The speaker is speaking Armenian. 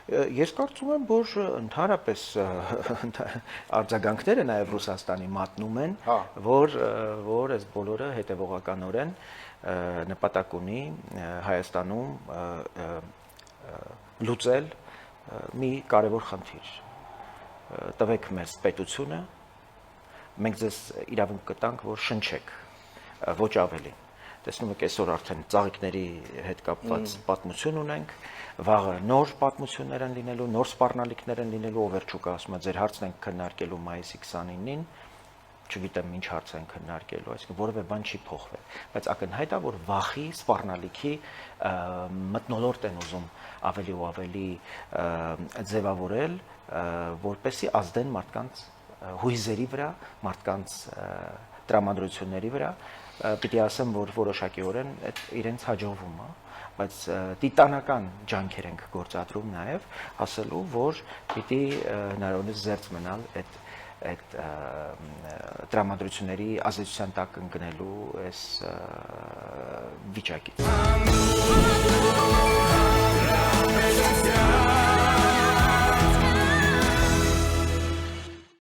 Ես կարծում եմ, որ ընդհանրապես արձագանքները նաև Ռուսաստանի մատնում են, որ այս բոլորը հետևողականորեն նպատակ ունի Հայաստանում լուծել մի կարևոր խնդիր։ Տվեք մեզ պետությունը, մենք ձեզ իրավունք կտանք, որ շնչեք, ոչ ավելին։ Տեսնում եք, այսօր արդեն ծաղիկների հետ կապված պատմություն ունենք, վաղը նոր պատմություններ են լինելու, նոր սպառնալիքներ են լինելու, ով վերջուկա ասում է, ձեր հարցն ենք քննարկելու մայիսի 29-ին, չգիտեմ ինչ հարց են քննարկելու, այսինքն որևէ բան չի փոխվել, բայց ակնհայտ է, որ վախի, սպառնալիքի մթնոլորտ են ուզում ավելի ու ավելի ձևավորել, որպեսզի ազդեն մարդկանց հույզերի վրա, մարդկանց տրամադրությունների վրա, պիտի ասեմ, որ որոշակիորեն իրենց հաջողվում է, բայց տիտանական ջանքեր ենք գործադրում նաև ասելու, որ պիտի հնարավորինս զերծ մնալ այդ տրամադրությունների ազդեցության տակ ընկնելու այս վիճակից։